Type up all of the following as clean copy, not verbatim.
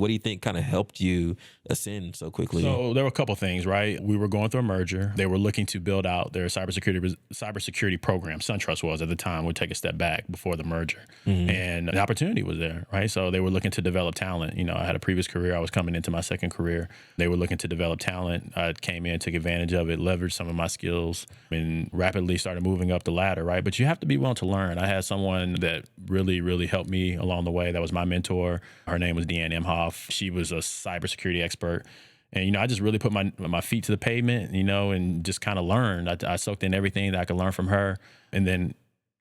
What do you think kind of helped you ascend so quickly? So there were a couple things, right? We were going through a merger. They were looking to build out their cybersecurity program. SunTrust was at the time. Would take a step back before the merger, Hmm. and the opportunity was there, right? So they were looking to develop talent. I had a previous career. I was coming into my second career. They were looking to develop talent. I came in, took advantage of it, leveraged some of my skills, and rapidly started moving up the ladder, right? But you have to be willing to learn. I had someone that really, really helped me along the way. That was my mentor. Her name was Deanne Imhoff. She was a cybersecurity expert. And, I just really put my feet to the pavement, and just kind of learned. I soaked in everything that I could learn from her, and then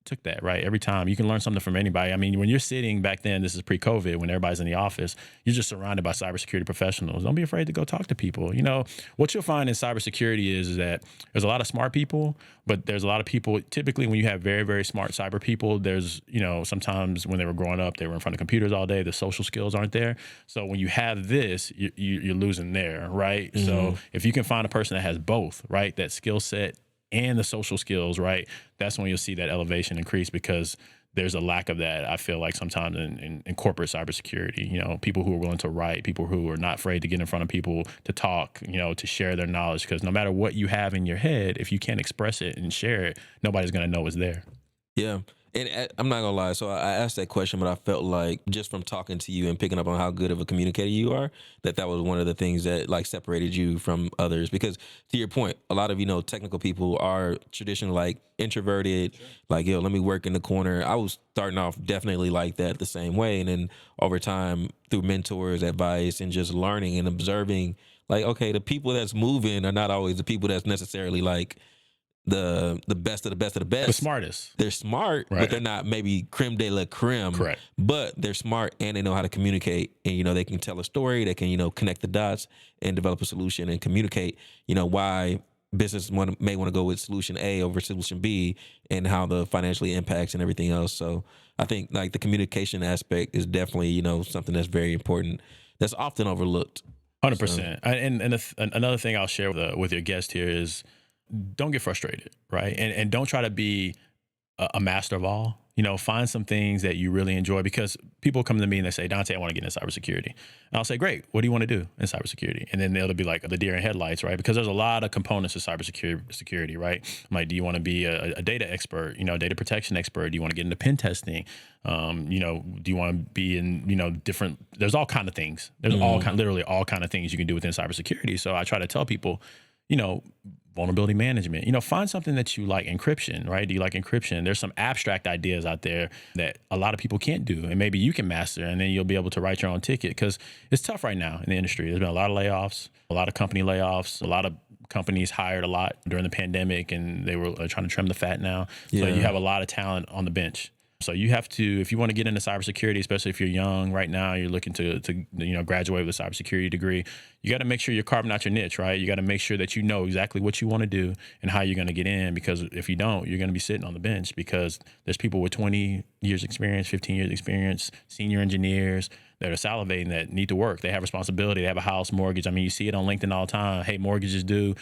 took that, right? Every time you can learn something from anybody. I mean, when you're sitting back then, this is pre-COVID, when everybody's in the office, you're just surrounded by cybersecurity professionals. Don't be afraid to go talk to people. What you'll find in cybersecurity is that there's a lot of smart people, but there's a lot of people, typically when you have very, very smart cyber people, there's, sometimes when they were growing up, they were in front of computers all day, the social skills aren't there. So when you have this, you're losing there, right? Hmm. So if you can find a person that has both, right, that skill set and the social skills, right, that's when you'll see that elevation increase, because there's a lack of that, I feel like, sometimes in corporate cybersecurity. People who are willing to write, people who are not afraid to get in front of people, to talk, to share their knowledge, because no matter what you have in your head, if you can't express it and share it, nobody's going to know it's there. Yeah. And I'm not gonna lie. So I asked that question, but I felt like just from talking to you and picking up on how good of a communicator you are, that was one of the things that like separated you from others. Because to your point, a lot of technical people are traditionally like introverted, like let me work in the corner. I was starting off definitely like that the same way, and then over time through mentors, advice, and just learning and observing, like okay, the people that's moving are not always the people that's necessarily like the best of the best of the The best. smartest. They're smart, but Right. they're not maybe creme de la creme. Correct. But they're smart and they know how to communicate, and they can tell a story. They can connect the dots and develop a solution and communicate. Why business may want to go with solution A over solution B, and how the financially impacts and everything else. So I think like the communication aspect is definitely something that's very important. That's often overlooked. So 100%. Another thing I'll share with your guest here is, don't get frustrated, right? And don't try to be a master of all. Find some things that you really enjoy, because people come to me and they say, Dante, I want to get into cybersecurity. And I'll say, great, what do you want to do in cybersecurity? And then they'll be like the deer in headlights, right? Because there's a lot of components to cybersecurity, right? Like, do you want to be a data expert, data protection expert? Do you want to get into pen testing? Do you want to be in, different, there's all kind of things. There's literally all kind of things you can do within cybersecurity. So I try to tell people, vulnerability management, find something that you like. Encryption, right? Do you like encryption? There's some abstract ideas out there that a lot of people can't do, and maybe you can master, and then you'll be able to write your own ticket, because it's tough right now in the industry. There's been a lot of layoffs, a lot of company layoffs, a lot of companies hired a lot during the pandemic, and they were trying to trim the fat now. So yeah. you have a lot of talent on the bench. So you have to, if you want to get into cybersecurity, especially if you're young right now, you're looking to graduate with a cybersecurity degree, you got to make sure you're carving out your niche, right? You got to make sure that you know exactly what you want to do and how you're going to get in, because if you don't, you're going to be sitting on the bench, because there's people with 20 years experience, 15 years experience, senior engineers that are salivating, that need to work. They have responsibility. They have a house, mortgage. I mean, you see it on LinkedIn all the time. Hey, mortgages due,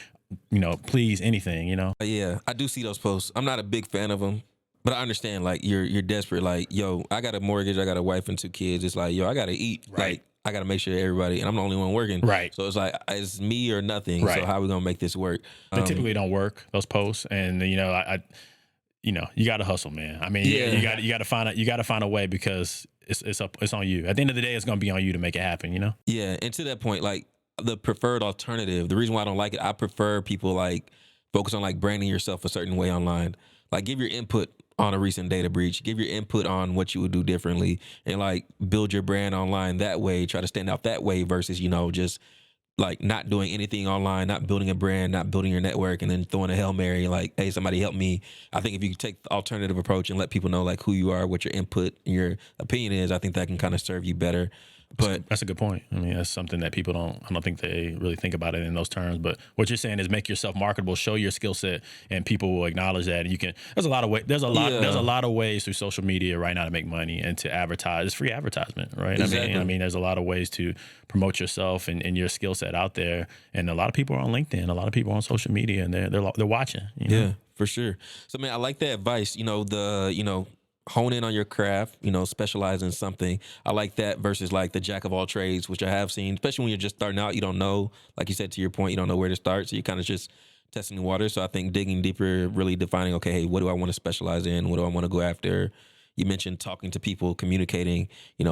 please, anything. Yeah, I do see those posts. I'm not a big fan of them. But I understand, like, you're desperate. Like, yo, I got a mortgage, I got a wife and 2 kids. It's like, yo, I got to eat. Right. Like, I got to make sure everybody, and I'm the only one working. Right. So it's like, it's me or nothing. Right. So how are we going to make this work? They typically don't work, those posts. And, you got to hustle, man. I mean, Yeah. you got to find a way, because it's on you. At the end of the day, it's going to be on you to make it happen, Yeah. And to that point, like, the preferred alternative, the reason why I don't like it, I prefer people, like, focus on, like, branding yourself a certain way online. Like, give your input on a recent data breach, give your input on what you would do differently, and like build your brand online that way, try to stand out that way, versus, just like not doing anything online, not building a brand, not building your network, and then throwing a Hail Mary like, hey, somebody help me. I think if you take the alternative approach and let people know like who you are, what your input and your opinion is, I think that can kind of serve you better. But that's a good point. I mean, that's something that people I don't think they really think about it in those terms. But what you're saying is make yourself marketable, show your skill set, and people will acknowledge that. And there's a lot of there's a lot of ways through social media right now to make money and to advertise. It's free advertisement, right? Exactly. I mean, there's a lot of ways to promote yourself and your skill set out there. And a lot of people are on LinkedIn, a lot of people are on social media, and they're watching. Yeah, for sure. So man, I like that advice. hone in on your craft, specialize in something. I like that versus like the jack of all trades, which I have seen, especially when you're just starting out. You don't know, like you said, to your point, you don't know where to start. So you're kind of just testing the water. So I think digging deeper, really defining, okay, hey, what do I want to specialize in? What do I want to go after? You mentioned talking to people, communicating,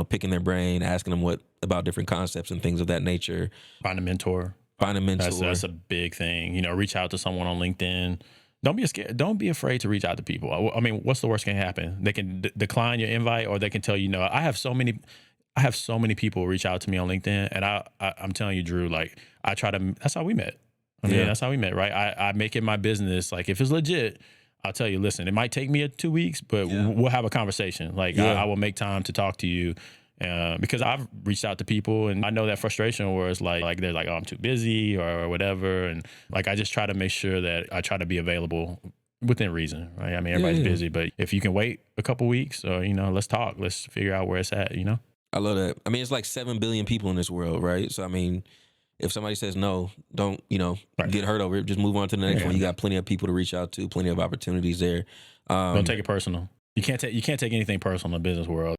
picking their brain, asking them what about different concepts and things of that nature. Find a mentor. Find a mentor. That's a big thing. Reach out to someone on LinkedIn. Don't be scared. Don't be afraid to reach out to people. I mean, what's the worst can happen? They can decline your invite, or they can tell you no. I have so many people reach out to me on LinkedIn, and I'm telling you, Drew, like I try to. That's how we met. That's how we met, right? I make it my business. Like if it's legit, I'll tell you. Listen, it might take me 2 weeks, but we'll have a conversation. Like I will make time to talk to you. Because I've reached out to people and I know that frustration where it's like they're like, oh, I'm too busy or whatever. And like, I just try to make sure that I try to be available within reason, right? I mean, everybody's busy, but if you can wait a couple weeks or, let's talk, let's figure out where it's at, I love that. I mean, it's like 7 billion people in this world, right? So, I mean, if somebody says no, don't, get hurt over it. Just move on to the next one. You got plenty of people to reach out to, plenty of opportunities there. Don't take it personal. You can't take anything personal in the business world.